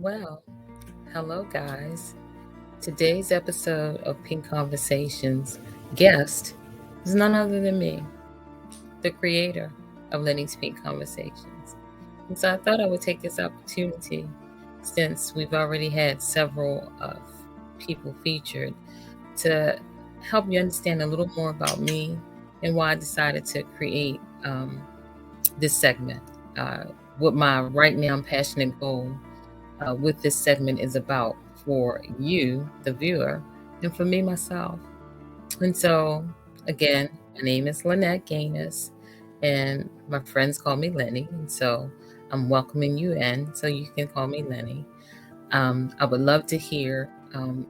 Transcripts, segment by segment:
Well, hello, guys. Today's episode of Pink Conversations guest is none other than me, the creator of Lynie's Pink Conversations. And so I thought I would take this opportunity, since we've already had several people featured, to help you understand a little more about me and why I decided to create this segment. Uh, what my right now passionate goal with this segment is about for you, the viewer, and for me, myself. And so, again, my name is Lynette Gainous, and my friends call me Lynie. And so I'm welcoming you in, so you can call me Lynie. I would love to hear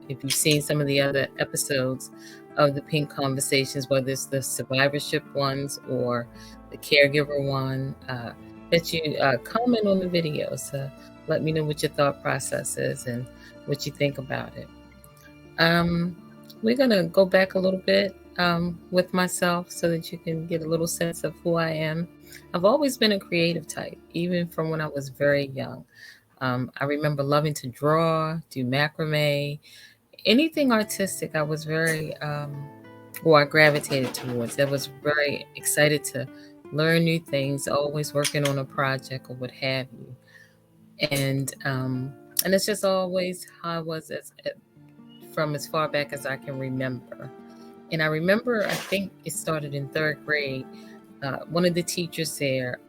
if you've seen some of the other episodes of the Pink Conversations, whether it's the survivorship ones or the caregiver one, that you comment on the videos. Let me know what your thought process is and what you think about it. Um, we're going to go back a little bit with myself so that you can get a little sense of who I am. I've always been a creative type, even from when I was very young. I remember loving to draw, do macrame, anything artistic. I was very, I gravitated towards. I was very excited to learn new things, always working on a project or what have you. And it's just always how I was from as far back as I can remember. And I remember, I think it started in third grade. One of the teachers there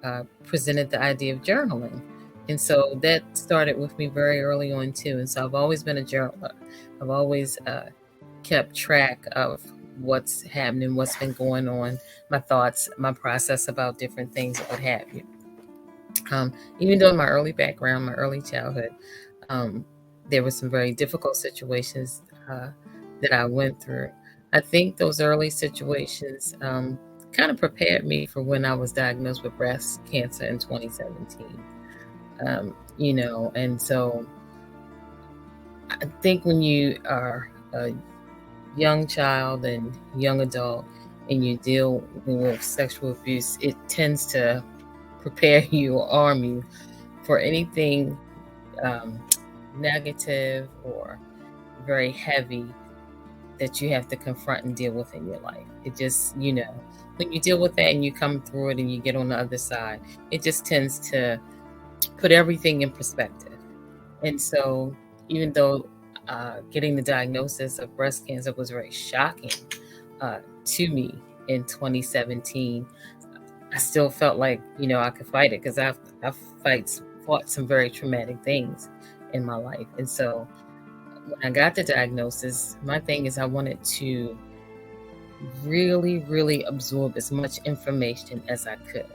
presented the idea of journaling. And so that started with me very early on, too. And so I've always been a journaler. I've always kept track of what's happening, what's been going on, my thoughts, my process about different things, what have you. Even though in my early background, my early childhood, um, there were some very difficult situations that I went through. I think those early situations kind of prepared me for when I was diagnosed with breast cancer in 2017. And so I think when you are a young child and young adult and you deal with sexual abuse, it tends to prepare you or arm you for anything um, negative or very heavy that you have to confront and deal with in your life. It just, when you deal with that and you come through it and you get on the other side, it just tends to put everything in perspective. And so, even though getting the diagnosis of breast cancer was very shocking to me in 2017, I still felt like, I could fight it because I've fought some very traumatic things in my life. And so when I got the diagnosis, my thing is I wanted to really, really absorb as much information as I could.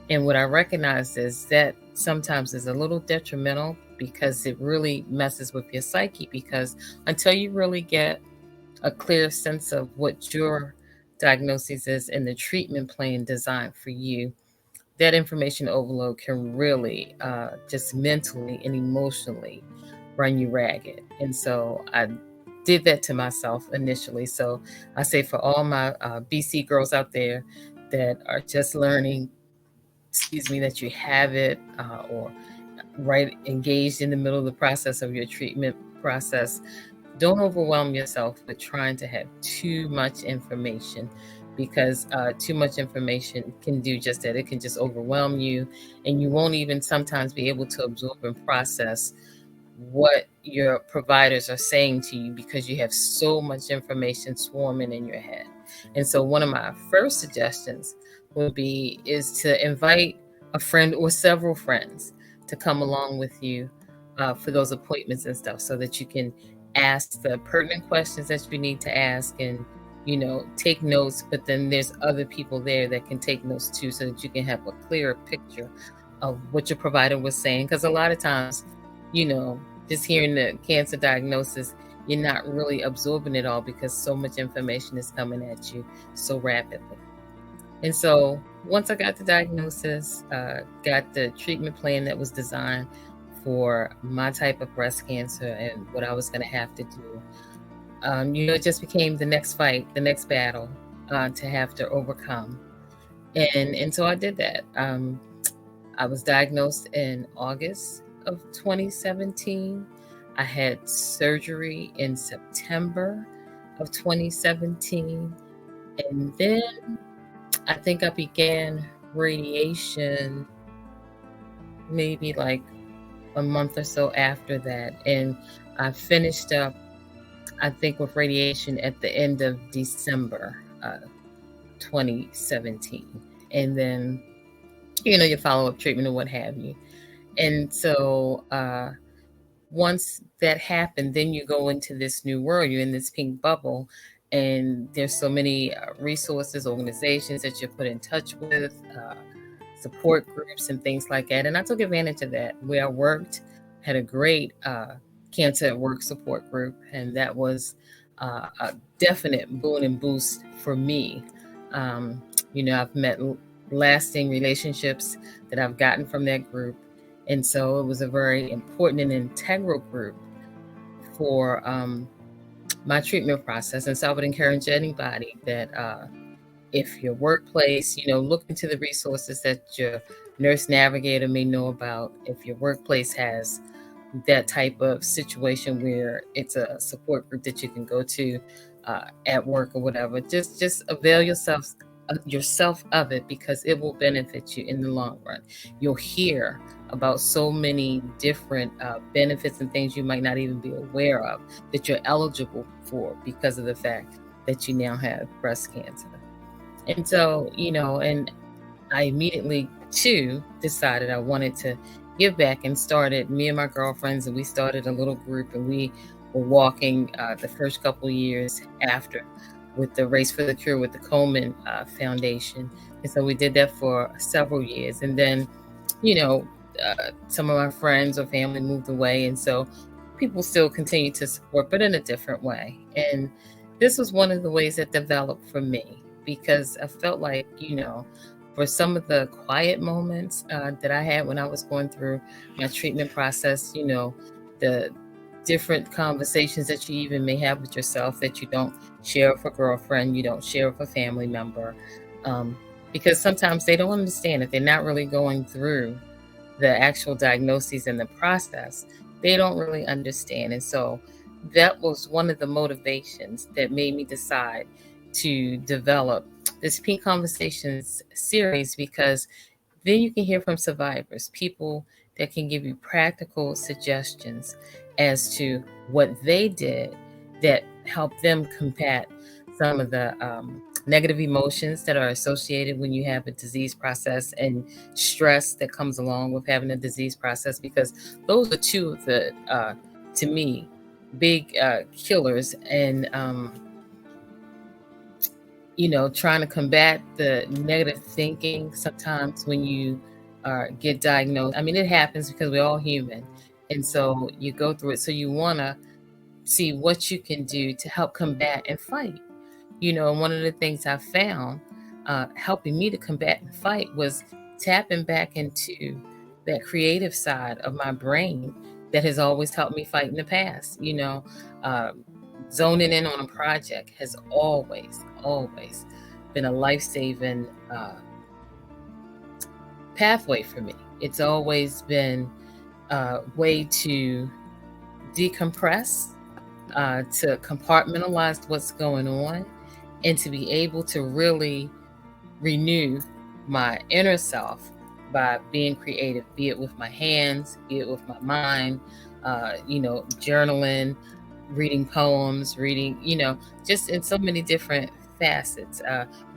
And what I recognized is that sometimes is a little detrimental because it really messes with your psyche, because until you really get a clear sense of what your diagnosis is and the treatment plan designed for you, that information overload can really just mentally and emotionally run you ragged. And so I did that to myself initially. So I say for all my BC girls out there that are just learning, that you have it or right engaged in the middle of the process of your treatment process, don't overwhelm yourself with trying to have too much information, because too much information can do just that. It can just overwhelm you, and you won't even sometimes be able to absorb and process what your providers are saying to you because you have so much information swarming in your head. And so one of my first suggestions would be is to invite a friend or several friends to come along with you for those appointments and stuff, so that you can ask the pertinent questions that you need to ask and take notes. But then there's other people there that can take notes too, so that you can have a clearer picture of what your provider was saying. Because a lot of times, just hearing the cancer diagnosis, you're not really absorbing it all because so much information is coming at you so rapidly. And so once I got the diagnosis, got the treatment plan that was designed for my type of breast cancer and what I was going to have to do, it just became the next fight, the next battle to have to overcome. And so I did that. I was diagnosed in August of 2017. I had surgery in September of 2017. And then I think I began radiation maybe like a month or so after that. And I finished up, I think, with radiation at the end of December 2017. And then, your follow up treatment or what have you. And so, once that happened, then you go into this new world. You're in this pink bubble, and there's so many resources, organizations that you're put in touch with, support groups, and things like that. And I took advantage of that. Where I worked, had a great cancer at work support group, and that was a definite boon and boost for me. Um, I've met lasting relationships that I've gotten from that group. And so it was a very important and integral group for my treatment process. And so I would encourage anybody that if your workplace, look into the resources that your nurse navigator may know about. If your workplace has that type of situation where it's a support group that you can go to at work or whatever, just avail yourself of it, because it will benefit you in the long run. You'll hear about so many different benefits and things you might not even be aware of that you're eligible for because of the fact that you now have breast cancer. And so, and I immediately too decided I wanted to give back, and started, me and my girlfriends, and we started a little group, and we were walking the first couple of years after with the Race for the Cure with the Komen Foundation. And so we did that for several years. And then, some of my friends or family moved away. And so people still continue to support, but in a different way. And this was one of the ways that developed for me, because I felt like, for some of the quiet moments that I had when I was going through my treatment process, the different conversations that you even may have with yourself that you don't share with a girlfriend, you don't share with a family member, because sometimes they don't understand if they're not really going through the actual diagnoses and the process. They don't really understand. And so that was one of the motivations that made me decide to develop this Pink Conversations series, because then you can hear from survivors, people that can give you practical suggestions as to what they did that helped them combat some of the negative emotions that are associated when you have a disease process, and stress that comes along with having a disease process, because those are two of the, to me, big killers. And trying to combat the negative thinking sometimes when you get diagnosed. I mean, it happens because we're all human. And so you go through it. So you want to see what you can do to help combat and fight. And one of the things I found helping me to combat and fight was tapping back into that creative side of my brain that has always helped me fight in the past. Uh, Zoning in on a project has always, always been a life-saving pathway for me. It's always been a way to decompress, to compartmentalize what's going on, and to be able to really renew my inner self by being creative, be it with my hands, be it with my mind, journaling, reading poems, reading, just in so many different facets,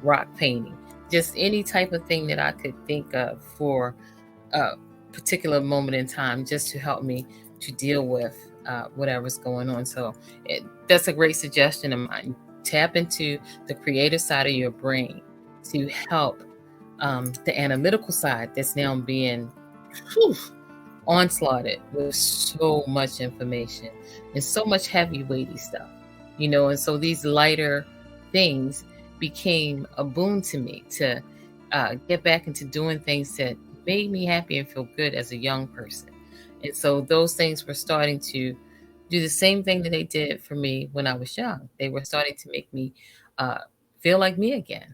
rock painting, just any type of thing that I could think of for a particular moment in time, just to help me to deal with whatever's going on. So that's a great suggestion of mine. Tap into the creative side of your brain to help the analytical side that's now being onslaughted with so much information and so much heavy weighty stuff, and so these lighter things became a boon to me to get back into doing things that made me happy and feel good as a young person. And so those things were starting to do the same thing that they did for me when I was young. They were starting to make me feel like me again.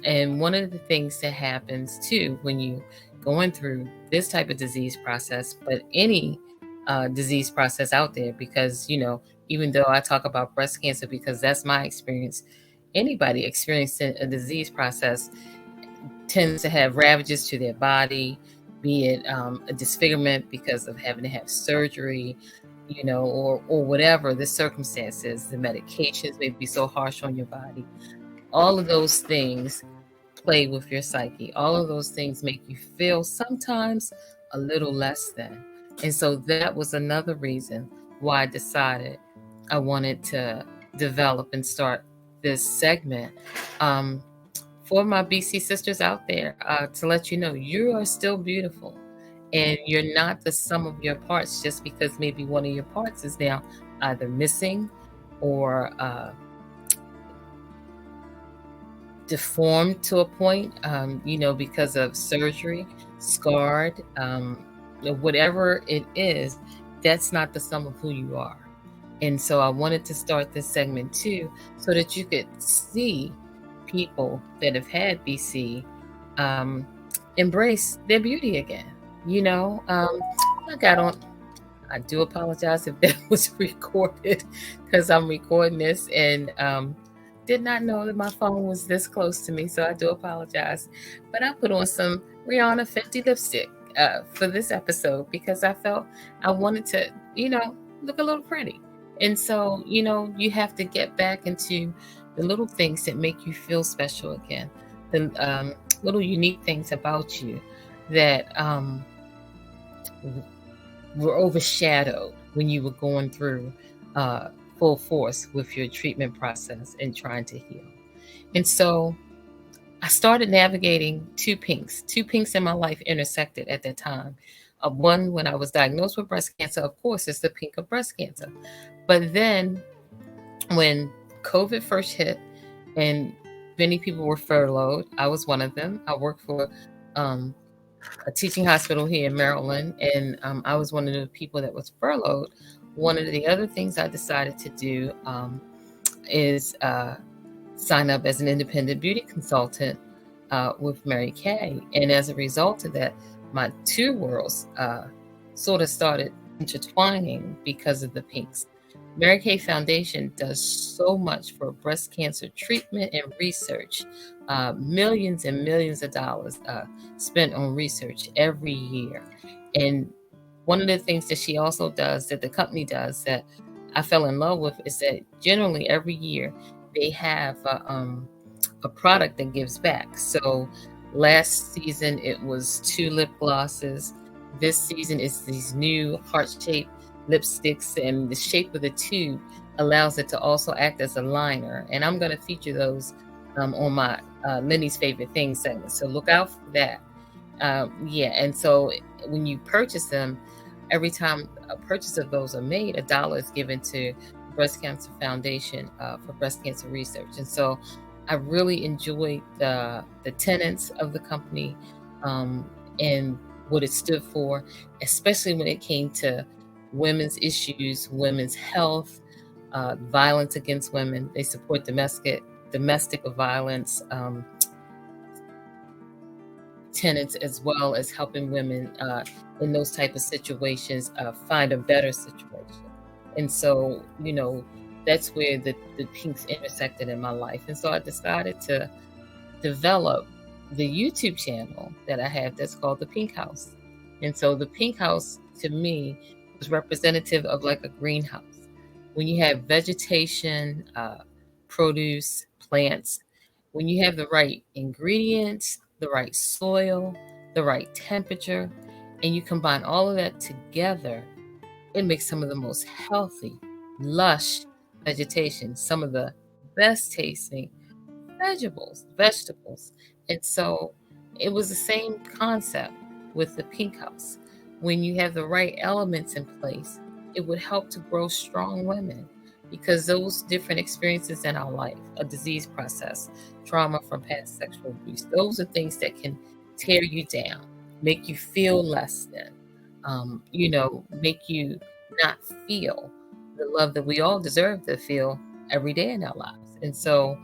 And one of the things that happens too when you going through this type of disease process, but any disease process out there, because even though I talk about breast cancer because that's my experience, anybody experiencing a disease process tends to have ravages to their body, be it a disfigurement because of having to have surgery, or whatever the circumstances. The medications may be so harsh on your body. All of those things play with your psyche. All of those things make you feel sometimes a little less than. And so that was another reason why I decided I wanted to develop and start this segment for my BC sisters out there, to let you know you are still beautiful and you're not the sum of your parts just because maybe one of your parts is now either missing or deformed to a point, because of surgery, scarred, whatever it is, that's not the sum of who you are. And so I wanted to start this segment too, so that you could see people that have had BC embrace their beauty again. I got on. I do apologize if that was recorded because I'm recording this and did not know that my phone was this close to me. So I do apologize. But I put on some Rihanna Fenty lipstick for this episode because I felt I wanted to, look a little pretty. And so, you have to get back into the little things that make you feel special again, the little unique things about you that were overshadowed when you were going through full force with your treatment process and trying to heal. And so I started navigating two pinks in my life intersected at that time. One, when I was diagnosed with breast cancer, of course, it's the pink of breast cancer. But then when COVID first hit and many people were furloughed, I was one of them. I worked for a teaching hospital here in Maryland, and I was one of the people that was furloughed. One of the other things I decided to do is sign up as an independent beauty consultant with Mary Kay. And as a result of that, my two worlds sort of started intertwining because of the pinks. Mary Kay Foundation does so much for breast cancer treatment and research. Millions and millions of dollars spent on research every year. And one of the things that she also does, that the company does, that I fell in love with, is that generally every year they have a product that gives back. So last season it was 2 lip glosses. This season it's these new heart-shaped lipsticks, and the shape of the tube allows it to also act as a liner. And I'm going to feature those on my Lynie's Favorite Things segment. So look out for that. And so when you purchase them, every time a purchase of those are made, $1 is given to Breast Cancer Foundation for breast cancer research. And so I really enjoyed the tenets of the company and what it stood for, especially when it came to women's issues, women's health, violence against women. They support domestic violence tenets, as well as helping women in those type of situations find a better situation. And so, that's where the pinks intersected in my life. And so I decided to develop the YouTube channel that I have that's called the Pinkhouse. And so the Pinkhouse, to me, was representative of like a greenhouse. When you have vegetation, produce, plants, when you have the right ingredients, the right soil, the right temperature, and you combine all of that together, it makes some of the most healthy, lush vegetation, some of the best tasting vegetables. And so it was the same concept with the Pinkhouse. When you have the right elements in place, it would help to grow strong women, because those different experiences in our life, a disease process, trauma from past sexual abuse, those are things that can tear you down, make you feel less than, make you not feel the love that we all deserve to feel every day in our lives. And so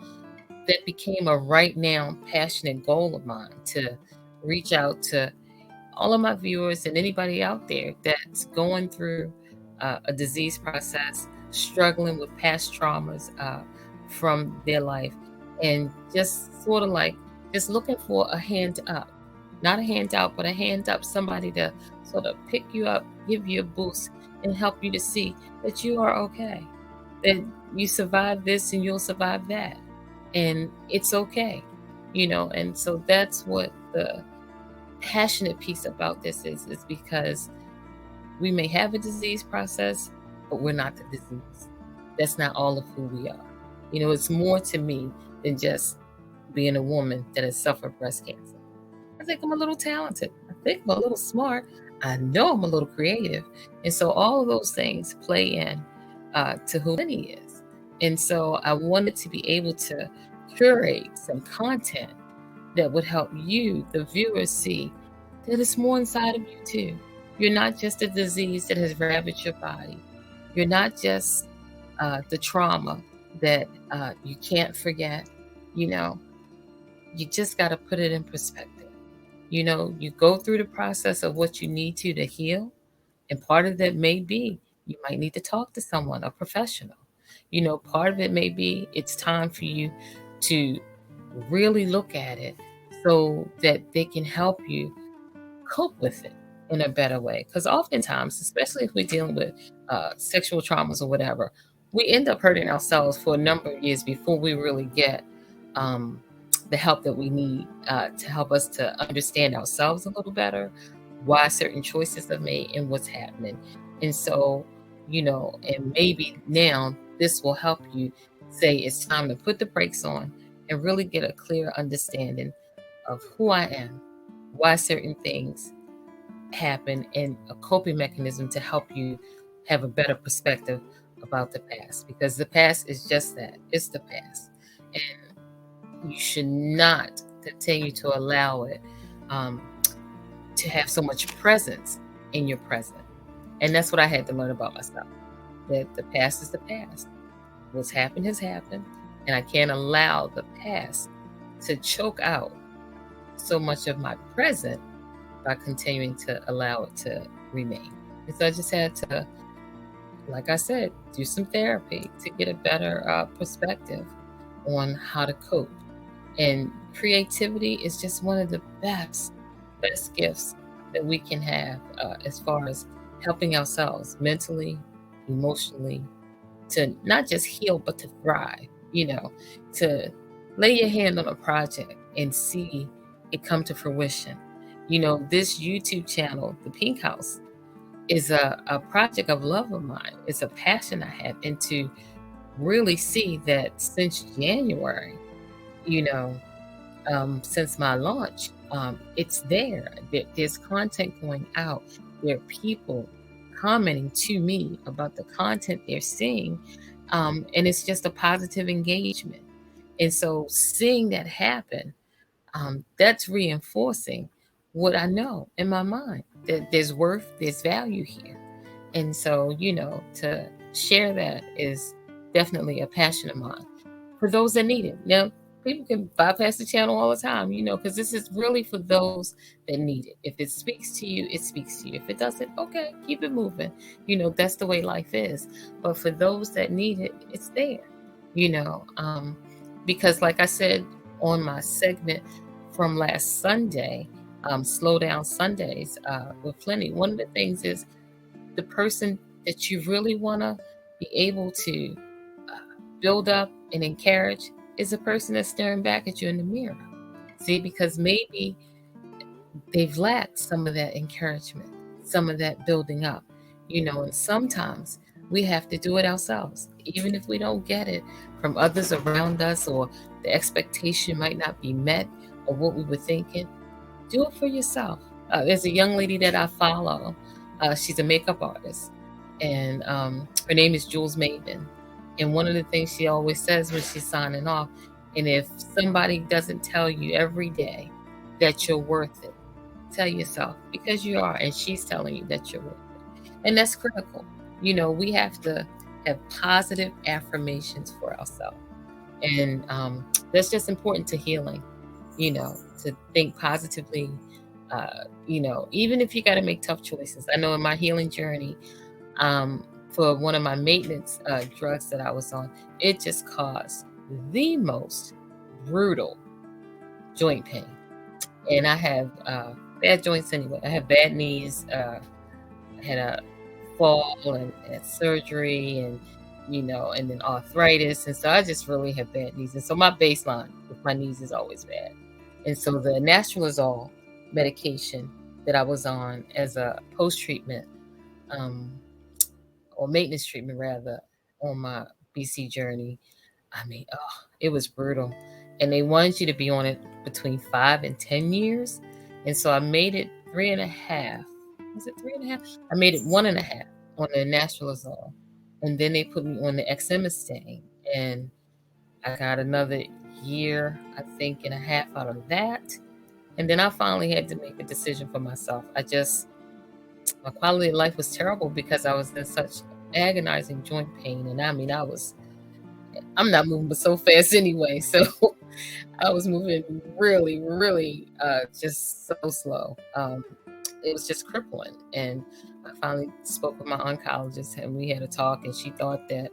that became a right now passionate goal of mine to reach out to all of my viewers and anybody out there that's going through a disease process, struggling with past traumas from their life, and just sort of like just looking for a hand up, not a hand out, but a hand up, somebody to sort of pick you up, give you a boost, and help you to see that you are okay, that you survive this and you'll survive that, and it's okay, And so that's what the passionate piece about this is because we may have a disease process, but we're not the disease. That's not all of who we are. It's more to me than just being a woman that has suffered breast cancer. I think I'm a little talented. I think I'm a little smart. I know I'm a little creative. And so all of those things play in to who Lynie is. And so I wanted to be able to curate some content that would help you, the viewer, see that it's more inside of you too. You're not just a disease that has ravaged your body. You're not just the trauma that you can't forget. You know, you just got to put it in perspective. You go through the process of what you need to heal. And part of that may be you might need to talk to someone, a professional. Part of it may be it's time for you to really look at it so that they can help you cope with it in a better way. Because oftentimes, especially if we're dealing with sexual traumas or whatever, we end up hurting ourselves for a number of years before we really get the help that we need to help us to understand ourselves a little better, why certain choices are made, and what's happening. And so, and maybe now this will help you say it's time to put the brakes on and really get a clear understanding of who I am, why certain things happen, and a coping mechanism to help you have a better perspective about the past. Because the past is just that, it's the past. And you should not continue to allow it to have so much presence in your present. And that's what I had to learn about myself, that the past is the past. What's happened has happened, and I can't allow the past to choke out so much of my present by continuing to allow it to remain. And so I just had to, like I said, do some therapy to get a better perspective on how to cope. And creativity is just one of the best gifts that we can have as far as helping ourselves mentally, emotionally, to not just heal, but to thrive, to lay your hand on a project and see it come to fruition. This YouTube channel, the Pinkhouse, is a project of love of mine. It's a passion I have, and to really see that since January, since my launch, it's there. There's content going out. There are people commenting to me about the content they're seeing, and it's just a positive engagement. And so seeing that happen, that's reinforcing what I know in my mind, that there's worth, there's value here. And so, to share that is definitely a passion of mine for those that need it. Now, people can bypass the channel all the time, because this is really for those that need it. If it speaks to you, it speaks to you. If it doesn't, okay, keep it moving. That's the way life is. But for those that need it, it's there, because like I said on my segment from last Sunday, Slow Down Sundays with Lynie, one of the things is the person that you really want to be able to build up and encourage is a person that's staring back at you in the mirror. See, because maybe they've lacked some of that encouragement, some of that building up, and sometimes we have to do it ourselves, even if we don't get it from others around us, or the expectation might not be met or what we were thinking. Do it for yourself. There's a young lady that I follow. She's a makeup artist, and her name is Jules Maven. And one of the things she always says when she's signing off, and if somebody doesn't tell you every day that you're worth it, tell yourself, because you are, and she's telling you that you're worth it. And that's critical. We have to have positive affirmations for ourselves. And that's just important to healing, to think positively, even if you got to make tough choices. I know in my healing journey, for one of my maintenance drugs that I was on, it just caused the most brutal joint pain. And I have bad joints anyway. I have bad knees. I had a fall and had surgery, and and then arthritis. And so I just really have bad knees. And so my baseline with my knees is always bad. And so the Nastrolazole medication that I was on as a post-treatment, um, or maintenance treatment rather, on my BC journey, I mean, oh, it was brutal. And they wanted you to be on it between 5 and 10 years. And so I made it 3.5. Was it 3.5? I made it 1.5 on the Nastrolazole. And then they put me on the Exemestane. And I got another year, I think, and a half out of that. And then I finally had to make a decision for myself. My quality of life was terrible because I was in such agonizing joint pain. And I mean, I'm not moving but so fast anyway. So I was moving really, really just so slow. It was just crippling. And I finally spoke with my oncologist, and we had a talk, and she thought that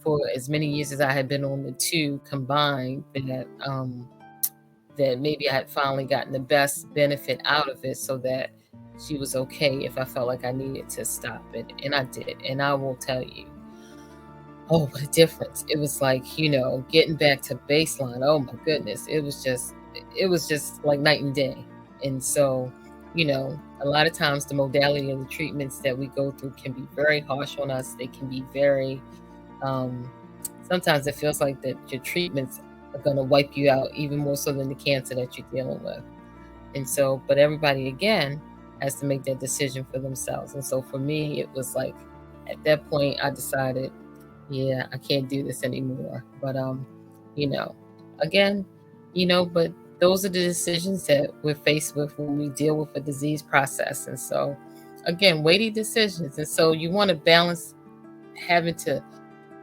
for as many years as I had been on the two combined, that maybe I had finally gotten the best benefit out of it, so that she was okay if I felt like I needed to stop it. And I did. And I will tell you, oh, what a difference. It was like, getting back to baseline. Oh my goodness. It was just like night and day. And so, a lot of times the modality of the treatments that we go through can be very harsh on us. They can be very, sometimes it feels like that your treatments are going to wipe you out even more so than the cancer that you're dealing with. And so, but everybody again has to make that decision for themselves. And so for me, it was like, at that point I decided, yeah, I can't do this anymore. But you know, again, but those are the decisions that we're faced with when we deal with a disease process. And so again, weighty decisions. And so you want to balance having to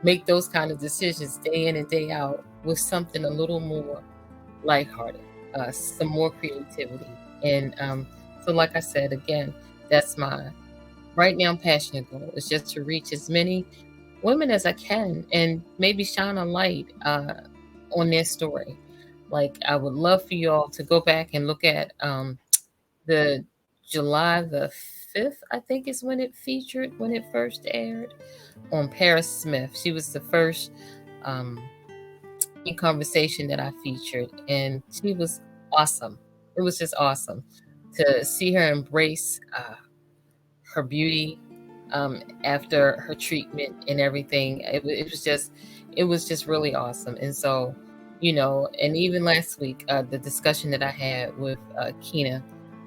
make those kind of decisions day in and day out with something a little more lighthearted, some more creativity. And so like I said, again, that's my right now passionate goal, is just to reach as many women as I can and maybe shine a light on their story. Like, I would love for you all to go back and look at the July the 5th, I think is when it first aired, on Paris Smith. She was the first in conversation that I featured, and she was awesome. It was just awesome to see her embrace her beauty after her treatment and everything. It was just really awesome. And so, and even last week, the discussion that I had with Kina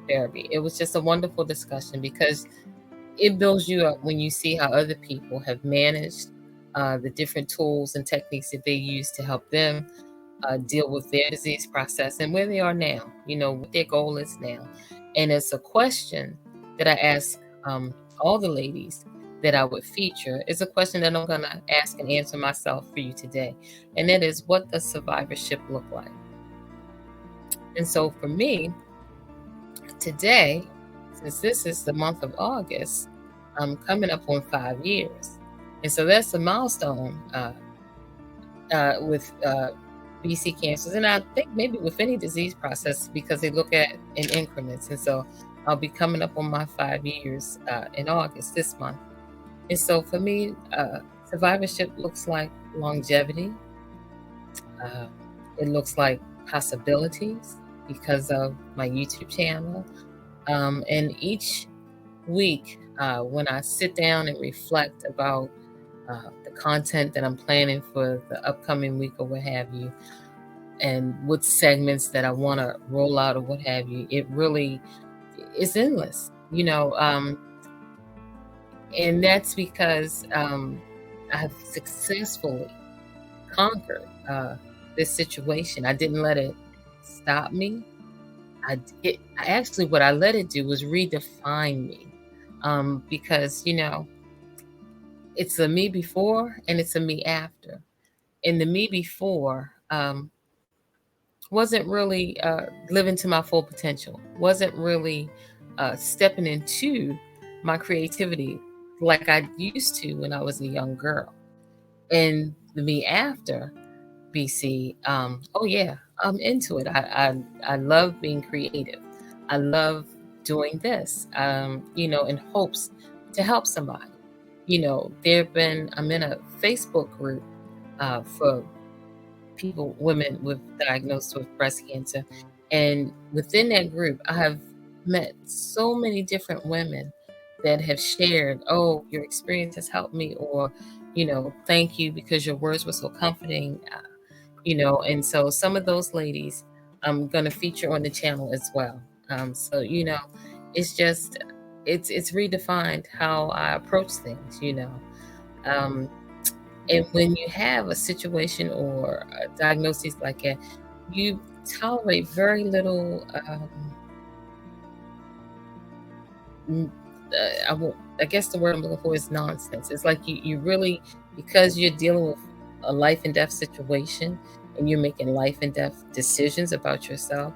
Therapy, it was just a wonderful discussion, because it builds you up when you see how other people have managed the different tools and techniques that they use to help them deal with their disease process and where they are now, what their goal is now. And it's a question that I ask all the ladies that I would feature. Is a question that I'm going to ask and answer myself for you today. And that is, what does survivorship look like? And so for me, today, since this is the month of August, I'm coming up on 5 years. And so that's a milestone with BC cancers. And I think maybe with any disease process, because they look at in increments. And so I'll be coming up on my 5 years in August this month. And so for me, survivorship looks like longevity. It looks like possibilities because of my YouTube channel. And each week, when I sit down and reflect about the content that I'm planning for the upcoming week or what have you, and what segments that I want to roll out or what have you, it really is endless, and that's because I have successfully conquered this situation. I didn't let it stop me. What I let it do was redefine me, because it's a me before and it's a me after. And the me before wasn't really living to my full potential, wasn't really stepping into my creativity like I used to when I was a young girl. And the me after BC, oh yeah, I'm into it. I love being creative. I love doing this, in hopes to help somebody. I'm in a Facebook group for people, women with diagnosed with breast cancer. And within that group, I have met so many different women that have shared, oh, your experience has helped me, or, thank you because your words were so comforting, and so some of those ladies I'm going to feature on the channel as well. So, it's just, it's redefined how I approach things. Um, and when you have a situation or a diagnosis like that, you tolerate very little. N- I guess the word I'm looking for is nonsense. It's like you really, because you're dealing with a life and death situation and you're making life and death decisions about yourself,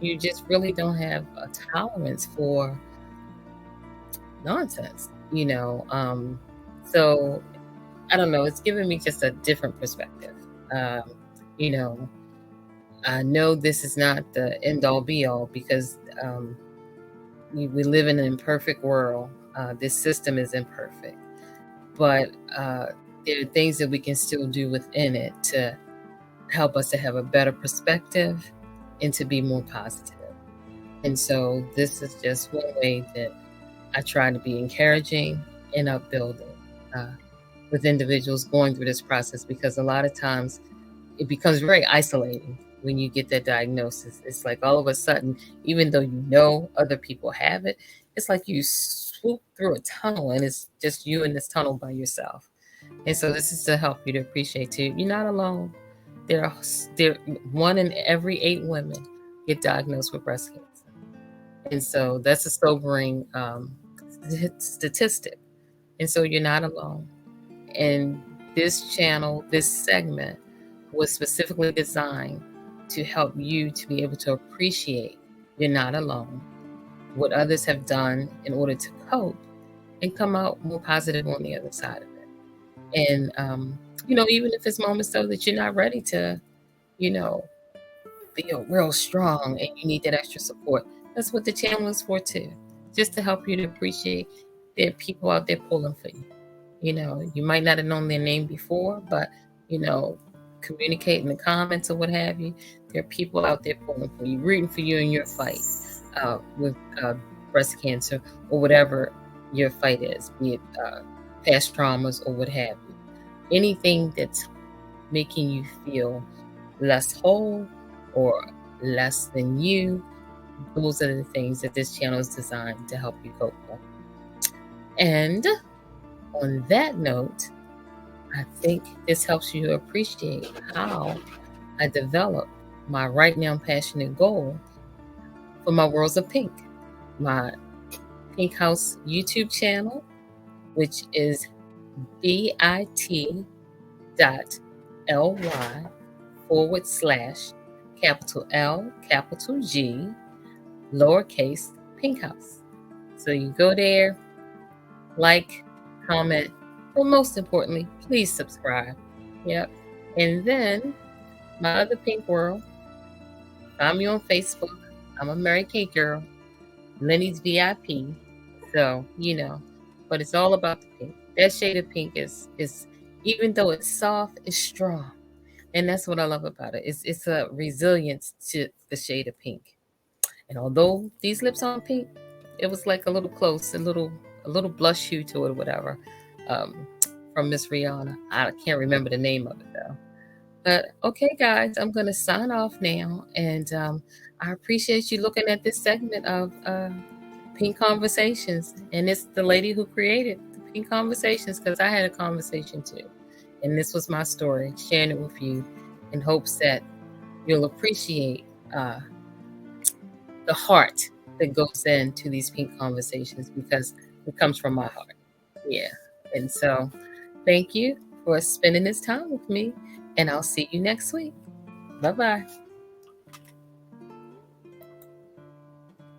you just really don't have a tolerance for nonsense. So I don't know. It's given me just a different perspective. Um, you know, I know this is not the end all be all because we live in an imperfect world. This system is imperfect, but there are things that we can still do within it to help us to have a better perspective and to be more positive. And so this is just one way that I try to be encouraging and upbuilding uh, with individuals going through this process, because a lot of times it becomes very isolating when you get that diagnosis. It's like all of a sudden, even though you know other people have it, it's like you swoop through a tunnel and it's just you in this tunnel by yourself. And so this is to help you to appreciate too. You're not alone. There, one in every 8 women get diagnosed with breast cancer, and so that's a sobering statistic. And so you're not alone. And this channel, this segment, was specifically designed to help you to be able to appreciate you're not alone, what others have done in order to cope and come out more positive on the other side of it. And, even if it's moments though that you're not ready to, you know, feel real strong and you need that extra support, that's what the channel is for too. Just to help you to appreciate there are people out there pulling for you. You might not have known their name before, but you know, communicate in the comments or what have you. There are people out there pulling for you, rooting for you in your fight with breast cancer or whatever your fight is, be it past traumas or what have you. Anything that's making you feel less whole or less than you, those are the things that this channel is designed to help you cope with. And on that note, I think this helps you to appreciate how I developed my right now passionate goal for my Worlds of Pink, my Pinkhouse YouTube channel, which is bit.ly/capital L, capital G, lowercase Pinkhouse. So you go there, like, comment, but most importantly, please subscribe. Yep. And then my other pink world, find me on Facebook. I'm a Mary Kay girl, Lenny's VIP. So, but it's all about the pink. That shade of pink is even though it's soft, it's strong. And that's what I love about it. It's a resilience to the shade of pink. And although these lips aren't pink, it was like a little close, a little blush hue to it or whatever. Um, from Miss Rihanna. I can't remember the name of it though. But okay, guys, I'm going to sign off now. And I appreciate you looking at this segment of Pink Conversations. And it's the lady who created the Pink Conversations, because I had a conversation too. And this was my story, sharing it with you in hopes that you'll appreciate the heart that goes into these Pink Conversations, because it comes from my heart. Yeah. And so thank you for spending this time with me. and I'll see you next week. Bye-bye.